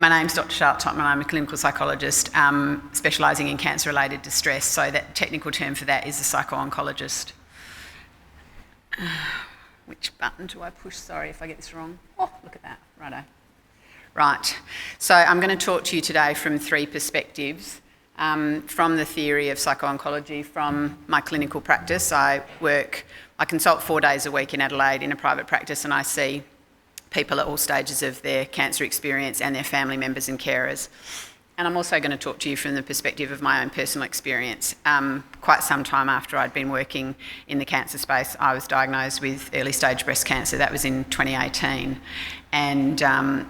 My name's Dr Charlotte Tottman. I'm a clinical psychologist specialising in cancer-related distress, so that technical term for that is a psycho-oncologist. Which button do I push? Sorry if I get this wrong. Oh, look at that. Righto. Right. So I'm going to talk to you today from three perspectives. From the theory of psycho-oncology, from my clinical practice. I consult 4 days a week in Adelaide in a private practice, and I see people at all stages of their cancer experience and their family members and carers. And I'm also going to talk to you from the perspective of my own personal experience. Quite some time after I'd been working in the cancer space, I was diagnosed with early stage breast cancer. That was in 2018. And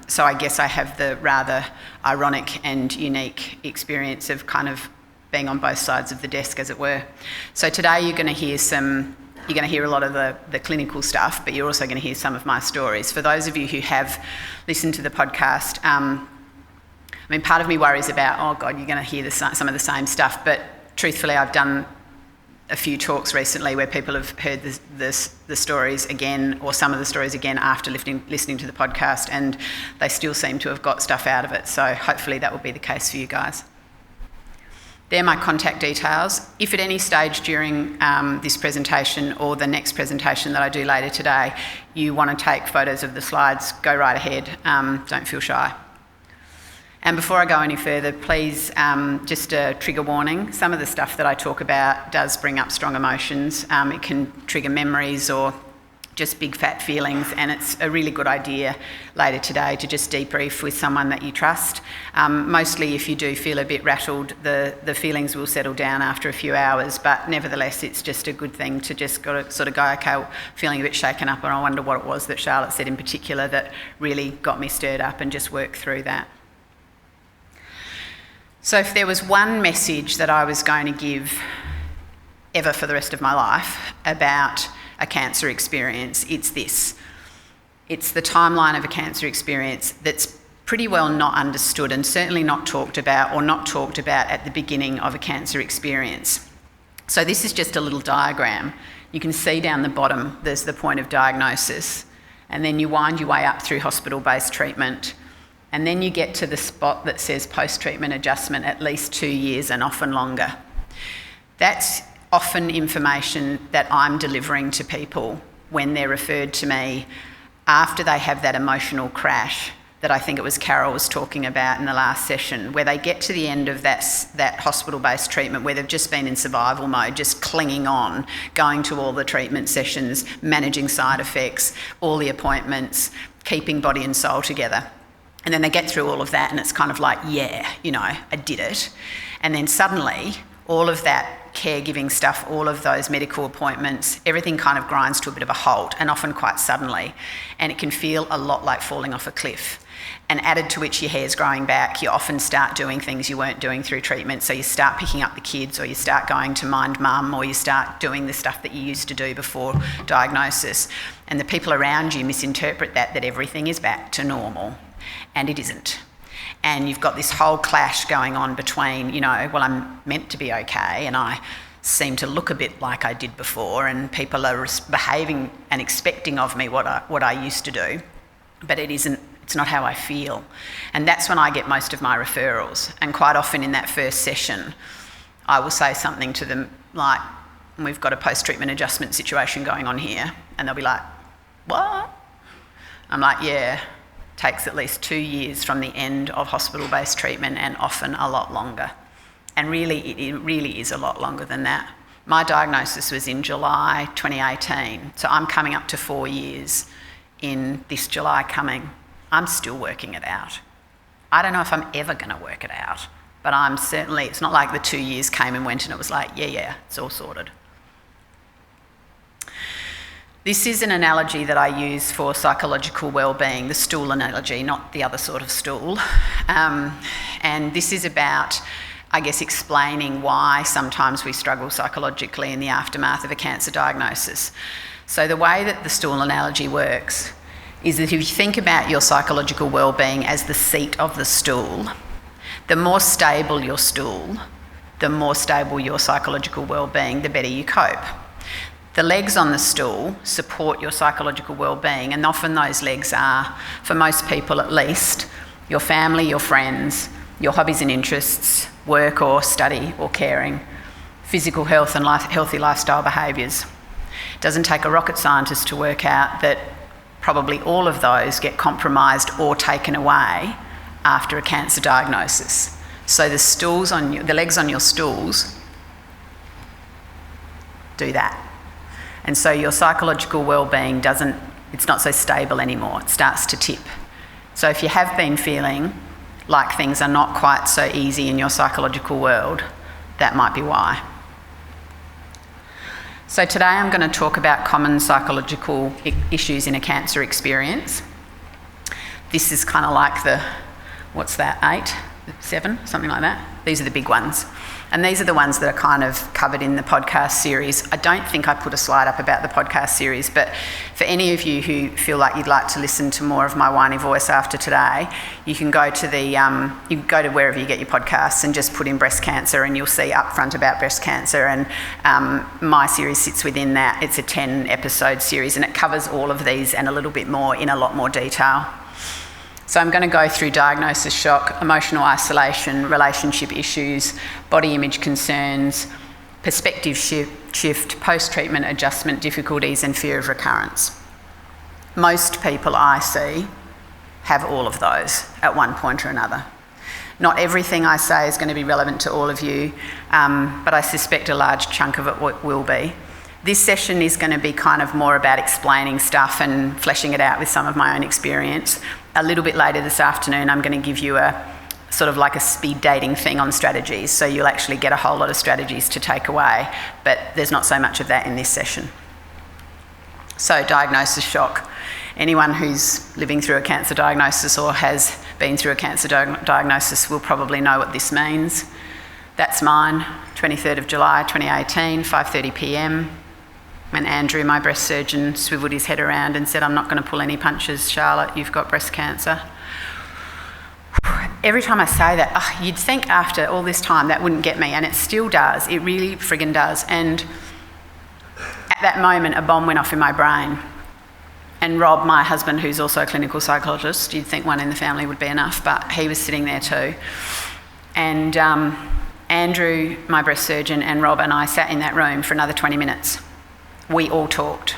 so I guess I have the rather ironic and unique experience of kind of being on both sides of the desk, as it were. So today you're going to hear a lot of the clinical stuff, but you're also going to hear some of my stories. For those of you who have listened to the podcast, part of me worries about, oh God, you're going to hear some of the same stuff, but truthfully I've done a few talks recently where people have heard the stories again, or some of the stories again after listening to the podcast, and they still seem to have got stuff out of it. So hopefully that will be the case for you guys. They're my contact details. If at any stage during this presentation or the next presentation that I do later today, you want to take photos of the slides, go right ahead. Don't feel shy. And before I go any further, please, just a trigger warning. Some of the stuff that I talk about does bring up strong emotions. It can trigger memories or just big fat feelings, and it's a really good idea later today to just debrief with someone that you trust. Mostly if you do feel a bit rattled, the feelings will settle down after a few hours, but nevertheless it's just a good thing to just sort of go, okay, feeling a bit shaken up, and I wonder what it was that Charlotte said in particular that really got me stirred up, and just work through that. So if there was one message that I was going to give ever for the rest of my life about a cancer experience, it's this. It's the timeline of a cancer experience that's pretty well not understood, and certainly not talked about, or not talked about at the beginning of a cancer experience. So this is just a little diagram. You can see down the bottom there's the point of diagnosis, and then you wind your way up through hospital-based treatment, and then you get to the spot that says post-treatment adjustment, at least 2 years and often longer. That's often information that I'm delivering to people when they're referred to me after they have that emotional crash that I think it was Carol was talking about in the last session, where they get to the end of that hospital-based treatment where they've just been in survival mode, just clinging on, going to all the treatment sessions, managing side effects, all the appointments, keeping body and soul together. And then they get through all of that and it's kind of like, yeah, I did it. And then suddenly all of that caregiving stuff, all of those medical appointments, everything kind of grinds to a bit of a halt, and often quite suddenly. And it can feel a lot like falling off a cliff. And added to which your hair's growing back, you often start doing things you weren't doing through treatment. So you start picking up the kids, or you start going to Mind Mum, or you start doing the stuff that you used to do before diagnosis. And the people around you misinterpret that everything is back to normal. And it isn't. And you've got this whole clash going on between, well, I'm meant to be okay, and I seem to look a bit like I did before, and people are behaving and expecting of me what I used to do, but it isn't. It's not how I feel. And that's when I get most of my referrals. And quite often in that first session, I will say something to them like, we've got a post-treatment adjustment situation going on here. And they'll be like, what? I'm like, yeah. Takes at least 2 years from the end of hospital-based treatment, and often a lot longer. And really, it really is a lot longer than that. My diagnosis was in July 2018, so I'm coming up to 4 years in this July coming. I'm still working it out. I don't know if I'm ever going to work it out, but I'm certainly, it's not like the 2 years came and went and it was like, yeah, it's all sorted. This is an analogy that I use for psychological well-being, the stool analogy, not the other sort of stool. And this is about, I guess, explaining why sometimes we struggle psychologically in the aftermath of a cancer diagnosis. So the way that the stool analogy works is that if you think about your psychological well-being as the seat of the stool, the more stable your stool, the more stable your psychological well-being, the better you cope. The legs on the stool support your psychological well-being, and often those legs are, for most people at least, your family, your friends, your hobbies and interests, work or study or caring, physical health and healthy lifestyle behaviours. It doesn't take a rocket scientist to work out that probably all of those get compromised or taken away after a cancer diagnosis. So the legs on your stools do that. And so your psychological well-being it's not so stable anymore. It starts to tip. So if you have been feeling like things are not quite so easy in your psychological world, that might be why. So today I'm going to talk about common psychological issues in a cancer experience. This is kind of like 8, 7, something like that. These are the big ones. And these are the ones that are kind of covered in the podcast series. I don't think I put a slide up about the podcast series, but for any of you who feel like you'd like to listen to more of my whiny voice after today, you can go to wherever you get your podcasts and just put in breast cancer, and you'll see up front about breast cancer. And my series sits within that. It's a 10-episode series, and it covers all of these and a little bit more in a lot more detail. So I'm going to go through diagnosis shock, emotional isolation, relationship issues, body image concerns, perspective shift, post-treatment adjustment difficulties, and fear of recurrence. Most people I see have all of those at one point or another. Not everything I say is going to be relevant to all of you, but I suspect a large chunk of it will be. This session is going to be kind of more about explaining stuff and fleshing it out with some of my own experience. A little bit later this afternoon, I'm going to give you a sort of like a speed dating thing on strategies, so you'll actually get a whole lot of strategies to take away, but there's not so much of that in this session. So diagnosis shock. Anyone who's living through a cancer diagnosis or has been through a cancer diagnosis will probably know what this means. That's mine, 23rd of July 2018, 5:30 p.m. when Andrew, my breast surgeon, swiveled his head around and said, "I'm not going to pull any punches, Charlotte, you've got breast cancer." Every time I say that, you'd think after all this time that wouldn't get me, and it still does. It really friggin' does. And at that moment, a bomb went off in my brain. And Rob, my husband, who's also a clinical psychologist, you'd think one in the family would be enough, but he was sitting there too. And Andrew, my breast surgeon, and Rob and I sat in that room for another 20 minutes. We all talked.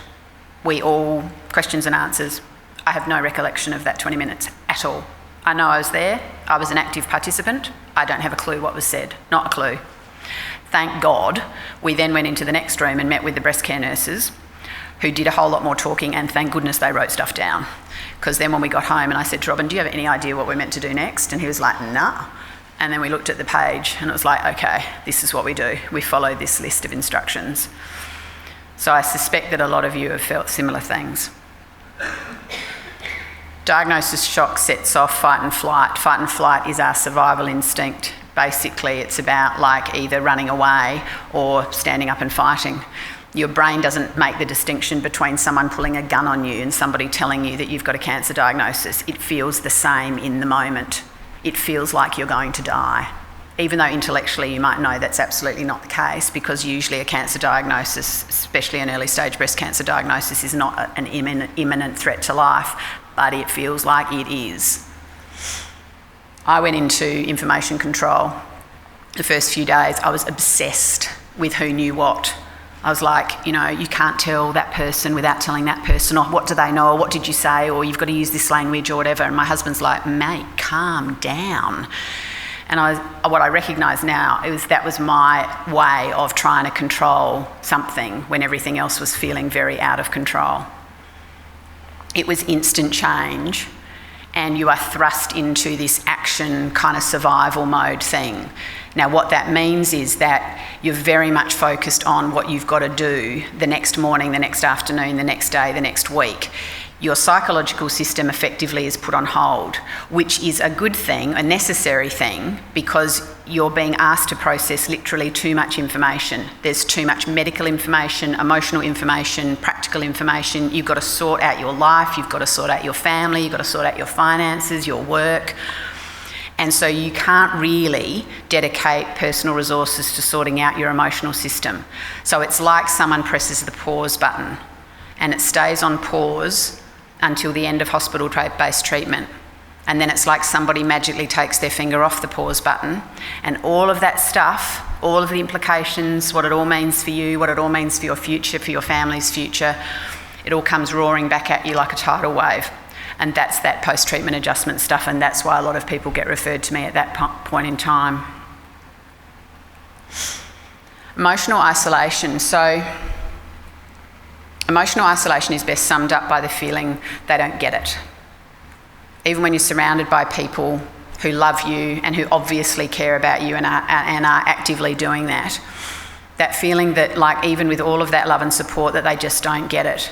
Questions and answers. I have no recollection of that 20 minutes at all. I know I was there. I was an active participant. I don't have a clue what was said. Not a clue. Thank God, we then went into the next room and met with the breast care nurses, who did a whole lot more talking, and thank goodness they wrote stuff down. Because then when we got home and I said to Robin, "Do you have any idea what we're meant to do next?" And he was like, "Nah." And then we looked at the page and it was like, okay, this is what we do. We follow this list of instructions. So I suspect that a lot of you have felt similar things. Diagnosis shock sets off fight and flight. Fight and flight is our survival instinct. Basically, it's about like either running away or standing up and fighting. Your brain doesn't make the distinction between someone pulling a gun on you and somebody telling you that you've got a cancer diagnosis. It feels the same in the moment. It feels like you're going to die, even though intellectually you might know that's absolutely not the case, because usually a cancer diagnosis, especially an early stage breast cancer diagnosis, is not an imminent threat to life, but it feels like it is. I went into information control. The first few days I was obsessed with who knew what. I was like, you can't tell that person without telling that person, or what do they know, or what did you say, or you've got to use this language or whatever. And my husband's like, "Mate, calm down." And what I recognise now is that was my way of trying to control something when everything else was feeling very out of control. It was instant change, and you are thrust into this action kind of survival mode thing. Now, what that means is that you're very much focused on what you've got to do the next morning, the next afternoon, the next day, the next week. Your psychological system effectively is put on hold, which is a good thing, a necessary thing, because you're being asked to process literally too much information. There's too much medical information, emotional information, practical information. You've got to sort out your life, you've got to sort out your family, you've got to sort out your finances, your work. And so you can't really dedicate personal resources to sorting out your emotional system. So it's like someone presses the pause button and it stays on pause until the end of hospital-based treatment. And then it's like somebody magically takes their finger off the pause button, and all of that stuff, all of the implications, what it all means for you, what it all means for your future, for your family's future, it all comes roaring back at you like a tidal wave. And that's that post-treatment adjustment stuff, and that's why a lot of people get referred to me at that point in time. Emotional isolation. So, emotional isolation is best summed up by the feeling they don't get it. Even when you're surrounded by people who love you and who obviously care about you and are actively doing that, that feeling that, like, even with all of that love and support, that they just don't get it.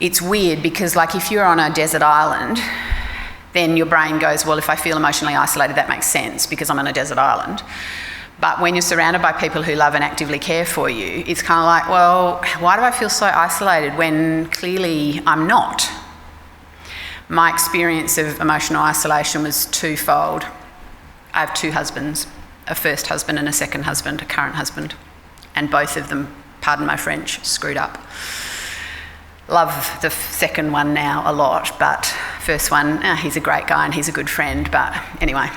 It's weird because, like, if you're on a desert island, then your brain goes, well, if I feel emotionally isolated, that makes sense because I'm on a desert island. But when you're surrounded by people who love and actively care for you, it's kind of like, well, why do I feel so isolated when clearly I'm not? My experience of emotional isolation was twofold. I have two husbands, a first husband and a second husband, a current husband, and both of them, pardon my French, screwed up. Love the second one now a lot, but first one, he's a great guy and he's a good friend. But anyway,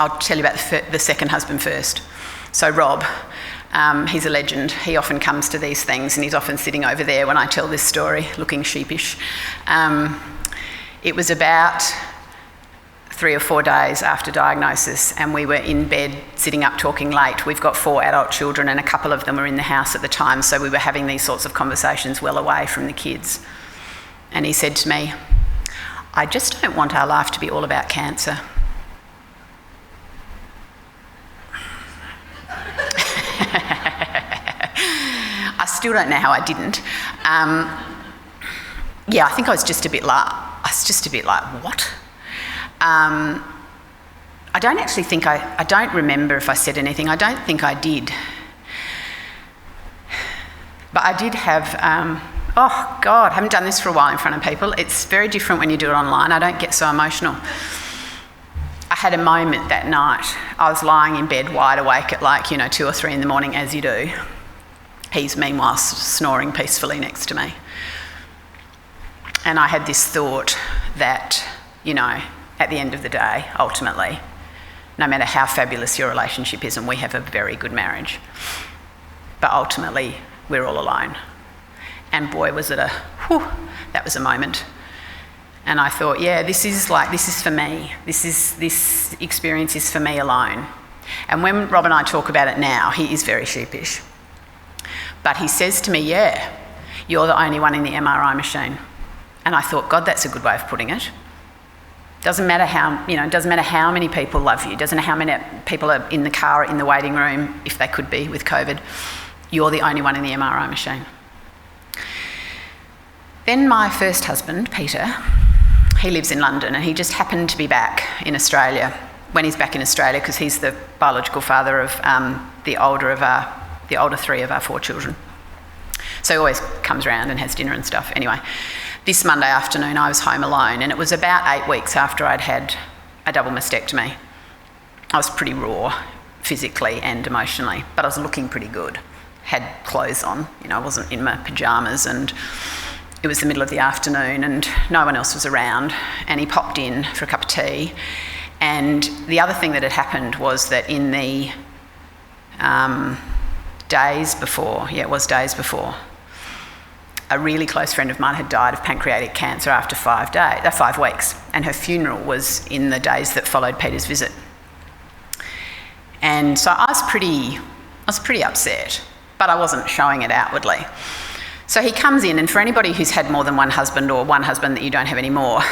I'll tell you about the second husband first. So Rob, he's a legend. He often comes to these things and he's often sitting over there when I tell this story, looking sheepish. It was about 3 or 4 days after diagnosis, and we were in bed sitting up talking late. We've got 4 adult children and a couple of them were in the house at the time, so we were having these sorts of conversations well away from the kids. And he said to me, I just don't want our life to be all about cancer. I still don't know how I didn't. Yeah, I think I was just a bit like, what? I don't actually think I don't remember if I said anything. I don't think I did. But I did have, oh God, I haven't done this for a while in front of people. It's very different when you do it online. I don't get so emotional. I had a moment that night. I was lying in bed wide awake at 2 or 3 in the morning, as you do. He's meanwhile snoring peacefully next to me. And I had this thought that, at the end of the day, ultimately, no matter how fabulous your relationship is, and we have a very good marriage, but ultimately we're all alone. And boy, was it that was a moment. And I thought, yeah, this is for me. This experience is for me alone. And when Rob and I talk about it now, he is very sheepish. But he says to me, yeah, you're the only one in the MRI machine. And I thought, God, that's a good way of putting it. Doesn't matter how many people love you. Doesn't matter how many people are in the car or in the waiting room, if they could be with COVID. You're the only one in the MRI machine. Then my first husband, Peter, he lives in London, and he just happened to be back in Australia. When he's back in Australia, because he's the biological father of the older 3 of our 4 children. So he always comes around and has dinner and stuff. Anyway, this Monday afternoon I was home alone, and it was about 8 weeks after I'd had a double mastectomy. I was pretty raw physically and emotionally, but I was looking pretty good. Had clothes on, I wasn't in my pyjamas, and it was the middle of the afternoon and no one else was around, and he popped in for a cup of tea. And the other thing that had happened was that in the days before, a really close friend of mine had died of pancreatic cancer after 5 weeks, and her funeral was in the days that followed Peter's visit. And so I was pretty upset, but I wasn't showing it outwardly. So he comes in, and for anybody who's had more than one husband, or one husband that you don't have anymore,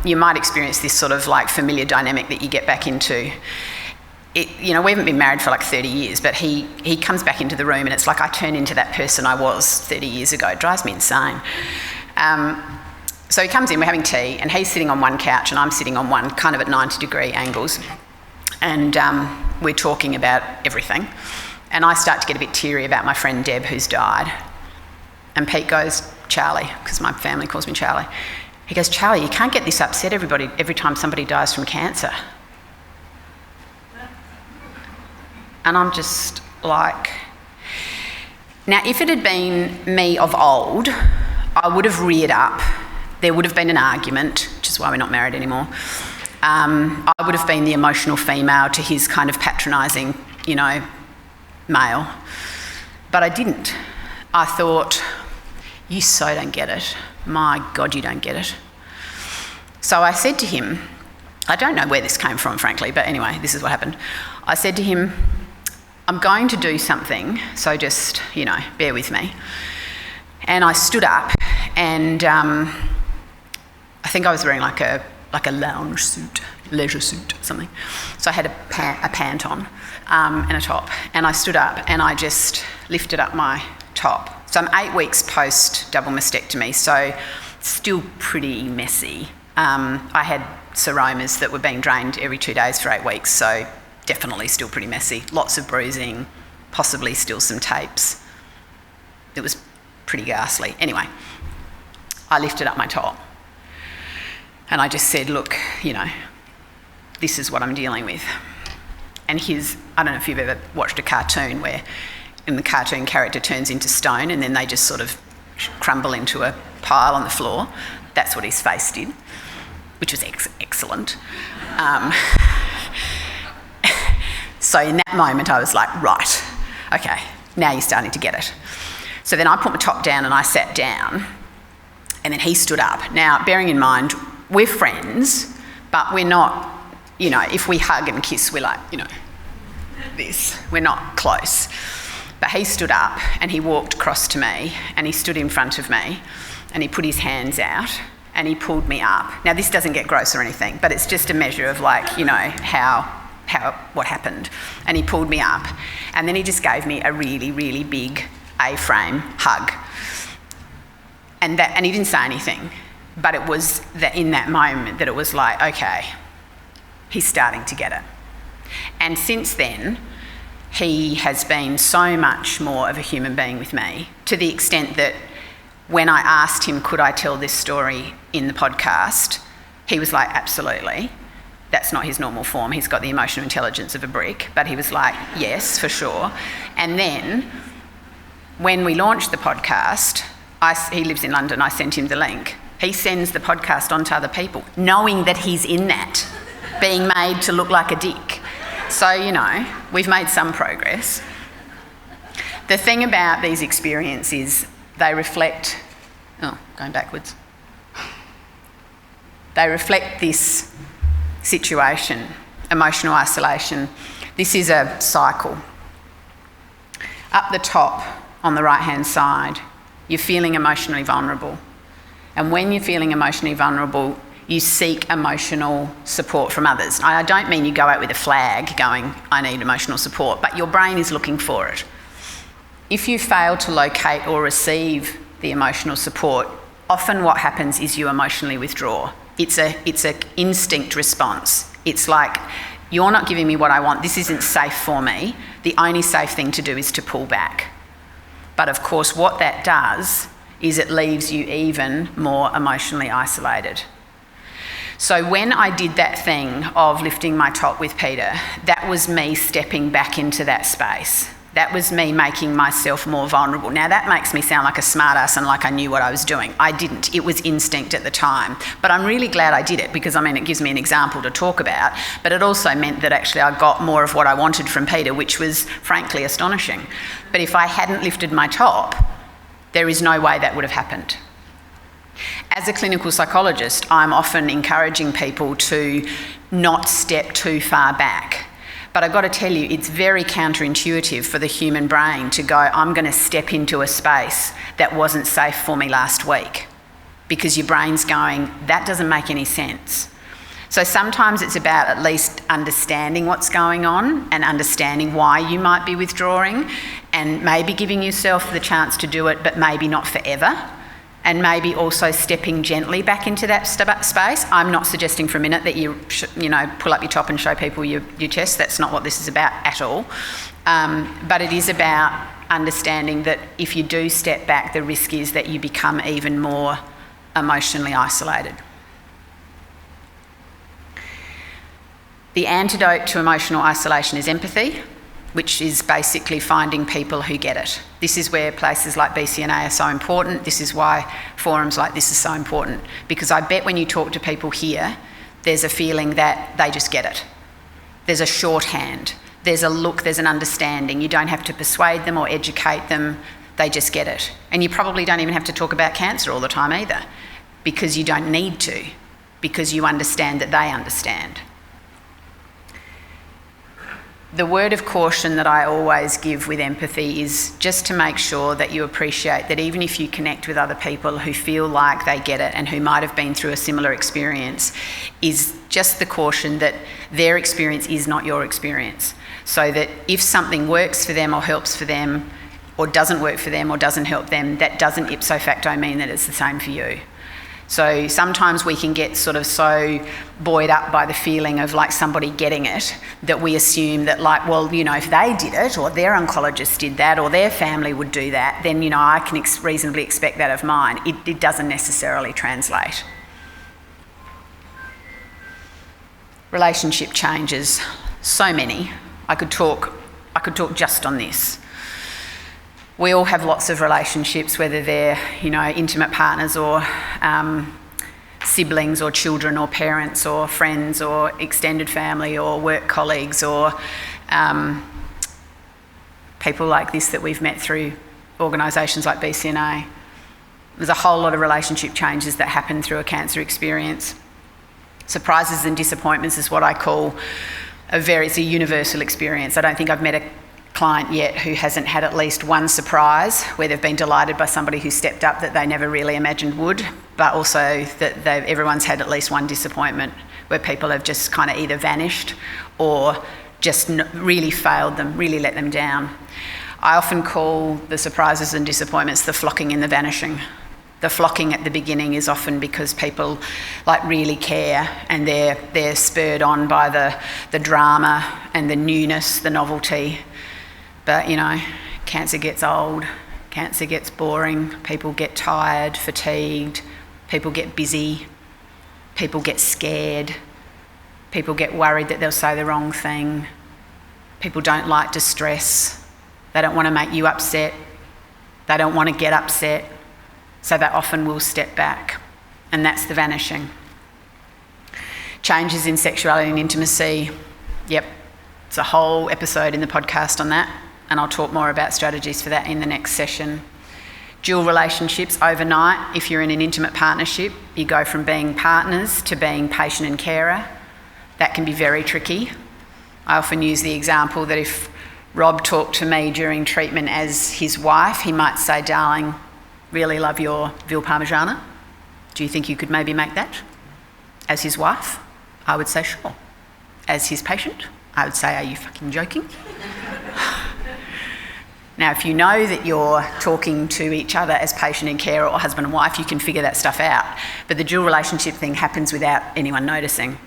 you might experience this sort of like familiar dynamic that you get back into. We haven't been married for like 30 years, but he comes back into the room, and it's like I turn into that person I was 30 years ago. It drives me insane. So he comes in, we're having tea, and he's sitting on one couch and I'm sitting on one, kind of at 90-degree angles. And we're talking about everything. And I start to get a bit teary about my friend Deb, who's died. And Pete goes, Charlie, because my family calls me Charlie. He goes, Charlie, you can't get this upset every time somebody dies from cancer. And I'm just like... Now, if it had been me of old, I would have reared up There would have been an argument, which is why we're not married anymore. I would have been the emotional female to his kind of patronising, male. But I didn't. I thought, you so don't get it. My God, you don't get it. So I said to him, I don't know where this came from, frankly, but anyway, this is what happened. I said to him, I'm going to do something, so just, bear with me. And I stood up and I think I was wearing like a lounge suit, leisure suit, something. So I had a pant on and a top. And I stood up and I just lifted up my top. So I'm 8 weeks post double mastectomy, so still pretty messy. I had seromas that were being drained every 2 days for 8 weeks, so definitely still pretty messy. Lots of bruising, possibly still some tapes. It was pretty ghastly. Anyway, I lifted up my top and I just said, look, this is what I'm dealing with. And I don't know if you've ever watched a cartoon where in the cartoon character turns into stone and then they just sort of crumble into a pile on the floor. That's what his face did, which was excellent. So in that moment I was like, right, okay, now you're starting to get it. So then I put my top down and I sat down and then he stood up. Now, bearing in mind, we're friends, but we're not, if we hug and kiss, we're like, this. We're not close. But he stood up and he walked across to me and he stood in front of me and he put his hands out and he pulled me up. Now, this doesn't get gross or anything, but it's just a measure of what happened. And he pulled me up and then he just gave me a really, really big A-frame hug. And he didn't say anything, but it was in that moment that it was like, okay, he's starting to get it. And since then, he has been so much more of a human being with me, to the extent that when I asked him, could I tell this story in the podcast, he was like, absolutely. That's not his normal form. He's got the emotional intelligence of a brick, but he was like, yes, for sure. And then when we launched the podcast, he lives in London, I sent him the link. He sends the podcast on to other people, knowing that he's in that, being made to look like a dick. So, we've made some progress. The thing about these experiences, they reflect... going backwards. They reflect this situation, emotional isolation. This is a cycle. Up the top, on the right-hand side, you're feeling emotionally vulnerable. And when you're feeling emotionally vulnerable, you seek emotional support from others. I don't mean you go out with a flag going, I need emotional support, but your brain is looking for it. If you fail to locate or receive the emotional support, often what happens is you emotionally withdraw. It's an instinct response. It's like, you're not giving me what I want, this isn't safe for me, the only safe thing to do is to pull back. But of course, what that does is it leaves you even more emotionally isolated. So when I did that thing of lifting my top with Peter, that was me stepping back into that space. That was me making myself more vulnerable. Now, that makes me sound like a smartass and like I knew what I was doing. I didn't. It was instinct at the time. But I'm really glad I did it because, it gives me an example to talk about. But it also meant that actually I got more of what I wanted from Peter, which was frankly astonishing. But if I hadn't lifted my top, there is no way that would have happened. As a clinical psychologist, I'm often encouraging people to not step too far back. But I've got to tell you, it's very counterintuitive for the human brain to go, I'm going to step into a space that wasn't safe for me last week. Because your brain's going, that doesn't make any sense. So sometimes it's about at least understanding what's going on and understanding why you might be withdrawing and maybe giving yourself the chance to do it, but maybe not forever. And maybe also stepping gently back into that space. I'm not suggesting for a minute that you pull up your top and show people your chest. That's not what this is about at all. But it is about understanding that if you do step back, the risk is that you become even more emotionally isolated. The antidote to emotional isolation is empathy. which is basically finding people who get it. This is where places like BCNA are so important. This is why forums like this are so important, because I bet when you talk to people here, there's a feeling that they just get it. There's a shorthand, there's a look, there's an understanding. You don't have to persuade them or educate them, they just get it. And you probably don't even have to talk about cancer all the time either, because you don't need to, because you understand that they understand. The word of caution that I always give with empathy is just to make sure that you appreciate that even if you connect with other people who feel like they get it and who might have been through a similar experience, is just the caution that their experience is not your experience. So that if something works for them or helps for them, or doesn't work for them or doesn't help them, that doesn't ipso facto mean that it's the same for you. So sometimes we can get sort of so buoyed up by the feeling of like somebody getting it that we assume that like, well, you know, if they did it or their oncologist did that or their family would do that, then, you know, I can reasonably expect that of mine. It doesn't necessarily translate. Relationship changes, so many. I could talk just on this. We all have lots of relationships, whether they're, you know, intimate partners or siblings or children or parents or friends or extended family or work colleagues or people like this that we've met through organisations like BCNA. There's a whole lot of relationship changes that happen through a cancer experience. Surprises and disappointments is what I call it's a universal experience. I don't think I've met a client yet who hasn't had at least one surprise where they've been delighted by somebody who stepped up that they never really imagined would, but also that everyone's had at least one disappointment where people have just kind of either vanished or just really failed them, really let them down. I often call the surprises and disappointments the flocking and the vanishing. The flocking at the beginning is often because people like really care and they're spurred on by the drama and the newness, the novelty. But, you know, cancer gets old, cancer gets boring, people get tired, fatigued, people get busy, people get scared, people get worried that they'll say the wrong thing, people don't like distress, they don't want to make you upset, they don't want to get upset, so they often will step back, and that's the vanishing. Changes in sexuality and intimacy, yep, it's a whole episode in the podcast on that. And I'll talk more about strategies for that in the next session. Dual relationships overnight. If you're in an intimate partnership, you go from being partners to being patient and carer. That can be very tricky. I often use the example that if Rob talked to me during treatment as his wife, he might say, darling, really love your veal parmigiana. Do you think you could maybe make that? As his wife, I would say sure. As his patient, I would say, are you fucking joking? Now, if you know that you're talking to each other as patient and carer or husband and wife, you can figure that stuff out. But the dual relationship thing happens without anyone noticing.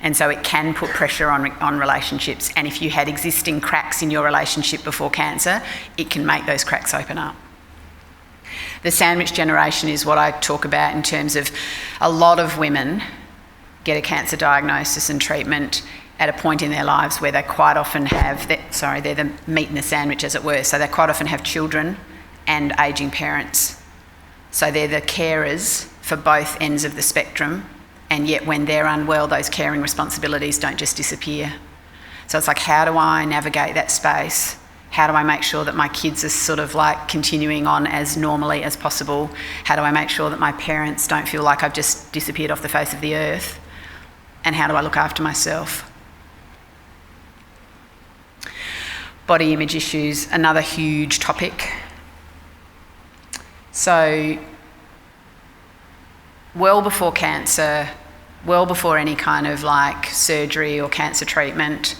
And so it can put pressure on relationships. And if you had existing cracks in your relationship before cancer, it can make those cracks open up. The sandwich generation is what I talk about in terms of a lot of women get a cancer diagnosis and treatment at a point in their lives where they quite often have, they're the meat in the sandwich as it were, so they quite often have children and ageing parents. So they're the carers for both ends of the spectrum, and yet when they're unwell, those caring responsibilities don't just disappear. So it's like, how do I navigate that space? How do I make sure that my kids are sort of like continuing on as normally as possible? How do I make sure that my parents don't feel like I've just disappeared off the face of the earth? And how do I look after myself? Body image issues, another huge topic. So, well before cancer, well before any kind of like surgery or cancer treatment,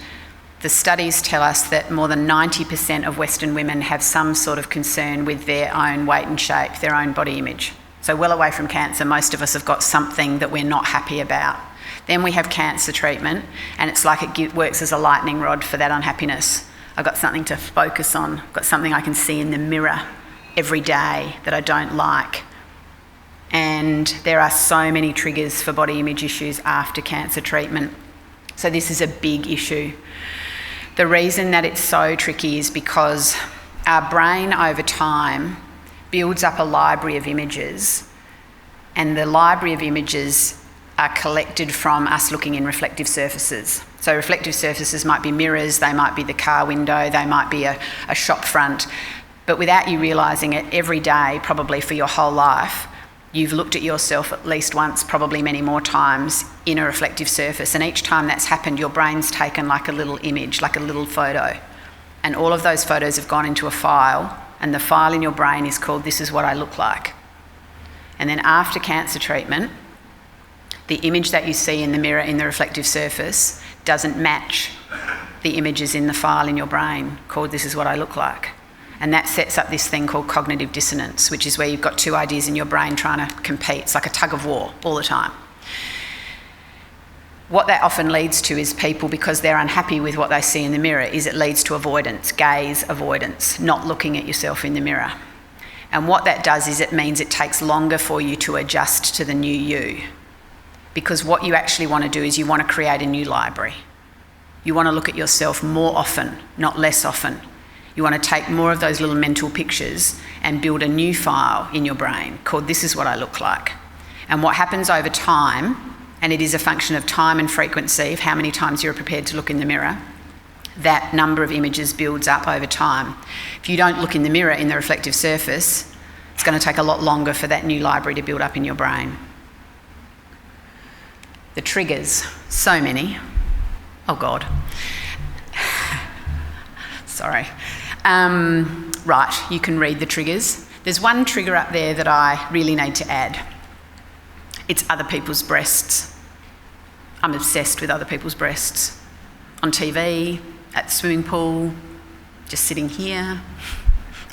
the studies tell us that more than 90% of Western women have some sort of concern with their own weight and shape, their own body image. So well away from cancer, most of us have got something that we're not happy about. Then we have cancer treatment, and it's like it works as a lightning rod for that unhappiness. I've got something to focus on. I've got something I can see in the mirror every day that I don't like. And there are so many triggers for body image issues after cancer treatment. So this is a big issue. The reason that it's so tricky is because our brain over time builds up a library of images, and the library of images are collected from us looking in reflective surfaces. So reflective surfaces might be mirrors, they might be the car window, they might be a shop front, but without you realising it, every day, probably for your whole life, you've looked at yourself at least once, probably many more times, in a reflective surface, and each time that's happened, your brain's taken like a little image, like a little photo, and all of those photos have gone into a file, and the file in your brain is called "This is what I look like." And then after cancer treatment, the image that you see in the mirror in the reflective surface doesn't match the images in the file in your brain called "This is what I look like." And that sets up this thing called cognitive dissonance, which is where you've got two ideas in your brain trying to compete. It's like a tug of war all the time. What that often leads to is people, because they're unhappy with what they see in the mirror, is it leads to avoidance, gaze avoidance, not looking at yourself in the mirror. And what that does is it means it takes longer for you to adjust to the new you. Because what you actually want to do is you want to create a new library. You want to look at yourself more often, not less often. You want to take more of those little mental pictures and build a new file in your brain called "This is what I look like." And what happens over time, and it is a function of time and frequency of how many times you're prepared to look in the mirror, that number of images builds up over time. If you don't look in the mirror in the reflective surface, it's going to take a lot longer for that new library to build up in your brain. The triggers, so many. Oh God. Sorry. Right, you can read the triggers. There's one trigger up there that I really need to add. It's other people's breasts. I'm obsessed with other people's breasts. On TV, at the swimming pool, just sitting here.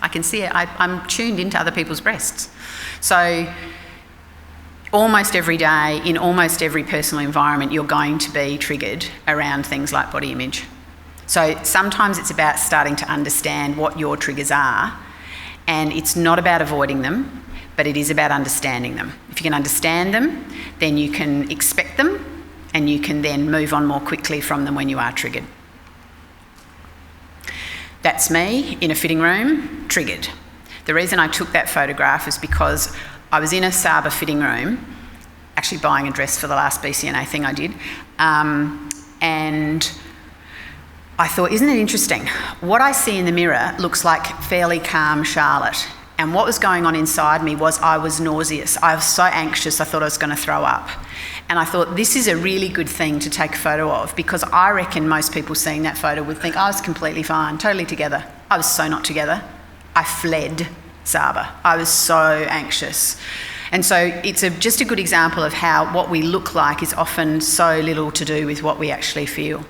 I can see it. I'm tuned into other people's breasts. So almost every day, in almost every personal environment, you're going to be triggered around things like body image. So sometimes it's about starting to understand what your triggers are, and it's not about avoiding them, but it is about understanding them. If you can understand them, then you can expect them, and you can then move on more quickly from them when you are triggered. That's me in a fitting room, triggered. The reason I took that photograph is because I was in a Saba fitting room, actually buying a dress for the last BCNA thing I did, and I thought, isn't it interesting? What I see in the mirror looks like fairly calm Charlotte, and what was going on inside me was I was nauseous. I was so anxious I thought I was going to throw up. And I thought, this is a really good thing to take a photo of, because I reckon most people seeing that photo would think I was completely fine, totally together. I was so not together. I fled Saba. I was so anxious. And so it's just a good example of how what we look like is often so little to do with what we actually feel.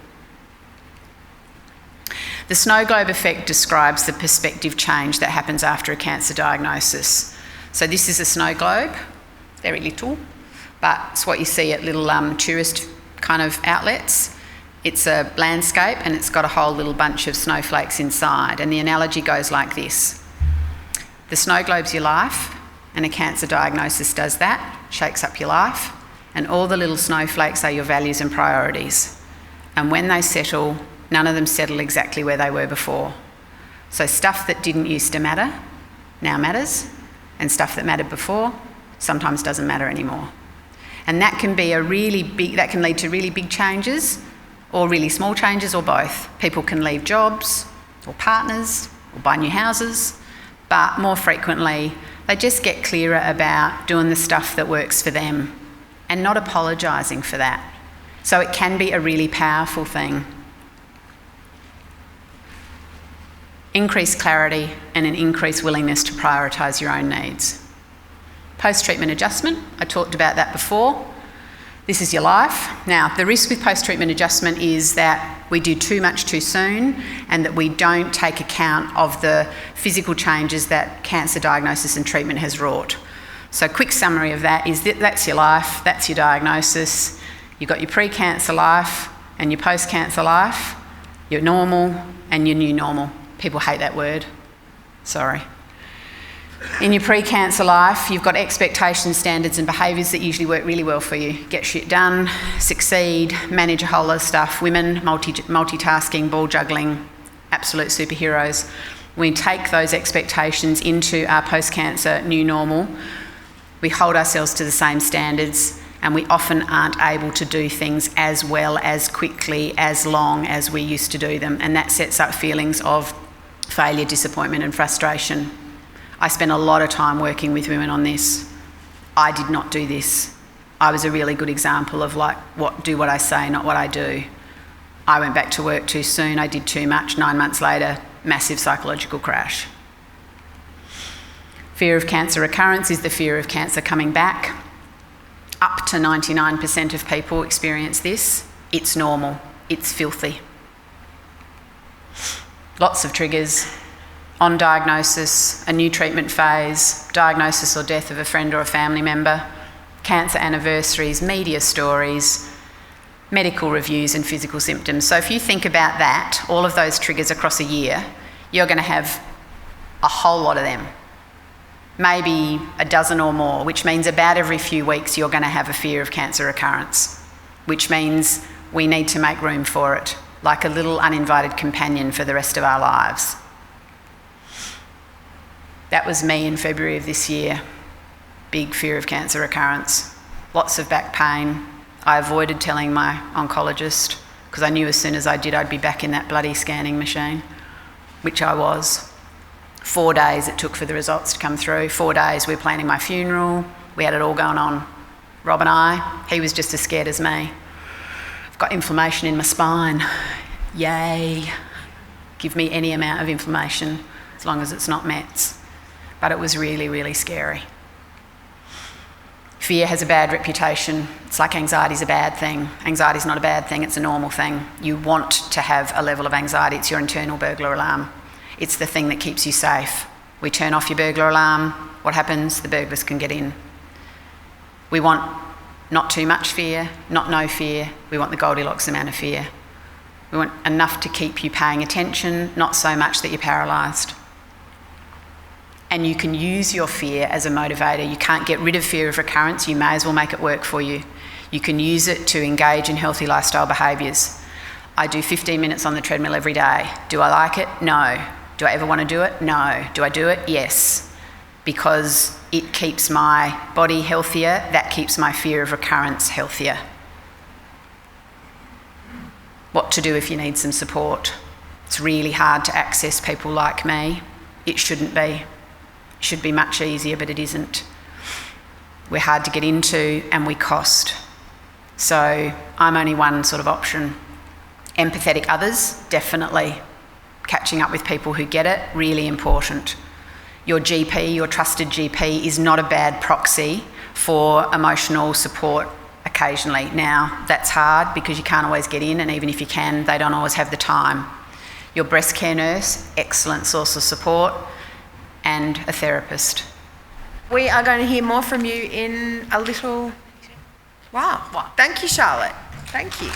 The snow globe effect describes the perspective change that happens after a cancer diagnosis. So this is a snow globe, very little, but it's what you see at little tourist kind of outlets. It's a landscape and it's got a whole little bunch of snowflakes inside, and the analogy goes like this. The snow globe's your life, and a cancer diagnosis does that, shakes up your life, and all the little snowflakes are your values and priorities. And when they settle, none of them settle exactly where they were before. So stuff that didn't used to matter now matters, and stuff that mattered before sometimes doesn't matter anymore. And that can be that can lead to really big changes, or really small changes, or both. People can leave jobs, or partners, or buy new houses, but more frequently, they just get clearer about doing the stuff that works for them and not apologising for that. So it can be a really powerful thing. Increased clarity and an increased willingness to prioritise your own needs. Post-treatment adjustment, I talked about that before. This is your life. Now, the risk with post-treatment adjustment is that we do too much too soon, and that we don't take account of the physical changes that cancer diagnosis and treatment has wrought. So a quick summary of that is that's your life, that's your diagnosis. You've got your pre-cancer life and your post-cancer life, your normal and your new normal. People hate that word. Sorry. In your pre-cancer life, you've got expectations, standards and behaviours that usually work really well for you. Get shit done, succeed, manage a whole lot of stuff. Women, multitasking, ball juggling, absolute superheroes. We take those expectations into our post-cancer new normal. We hold ourselves to the same standards, and we often aren't able to do things as well, as quickly, as long as we used to do them. And that sets up feelings of failure, disappointment and frustration. I spent a lot of time working with women on this. I did not do this. I was a really good example of do what I say, not what I do. I went back to work too soon. I did too much. 9 months later, massive psychological crash. Fear of cancer recurrence is the fear of cancer coming back. Up to 99% of people experience this. It's normal. It's filthy. Lots of triggers. On diagnosis, a new treatment phase, diagnosis or death of a friend or a family member, cancer anniversaries, media stories, medical reviews and physical symptoms. So if you think about that, all of those triggers across a year, you're going to have a whole lot of them. Maybe a dozen or more, which means about every few weeks you're going to have a fear of cancer recurrence, which means we need to make room for it, like a little uninvited companion for the rest of our lives. That was me in February of this year. Big fear of cancer recurrence. Lots of back pain. I avoided telling my oncologist because I knew as soon as I did I'd be back in that bloody scanning machine, which I was. 4 days it took for the results to come through. 4 days we were planning my funeral. We had it all going on. Rob and I, he was just as scared as me. I've got inflammation in my spine. Yay. Give me any amount of inflammation as long as it's not Mets. But it was really, really scary. Fear has a bad reputation. It's like anxiety's a bad thing. Anxiety's not a bad thing, it's a normal thing. You want to have a level of anxiety. It's your internal burglar alarm. It's the thing that keeps you safe. We turn off your burglar alarm. What happens? The burglars can get in. We want not too much fear, not no fear. We want the Goldilocks amount of fear. We want enough to keep you paying attention, not so much that you're paralysed. And you can use your fear as a motivator. You can't get rid of fear of recurrence. You may as well make it work for you. You can use it to engage in healthy lifestyle behaviours. I do 15 minutes on the treadmill every day. Do I like it? No. Do I ever want to do it? No. Do I do it? Yes. Because it keeps my body healthier. That keeps my fear of recurrence healthier. What to do if you need some support? It's really hard to access people like me. It shouldn't be. It should be much easier, but it isn't. We're hard to get into and we cost. So I'm only one sort of option. Empathetic others, definitely. Catching up with people who get it, really important. Your GP, your trusted GP, is not a bad proxy for emotional support occasionally. Now, that's hard because you can't always get in, and even if you can, they don't always have the time. Your breast care nurse, excellent source of support, and a therapist. We are going to hear more from you in a little... Wow. Thank you, Charlotte. Thank you.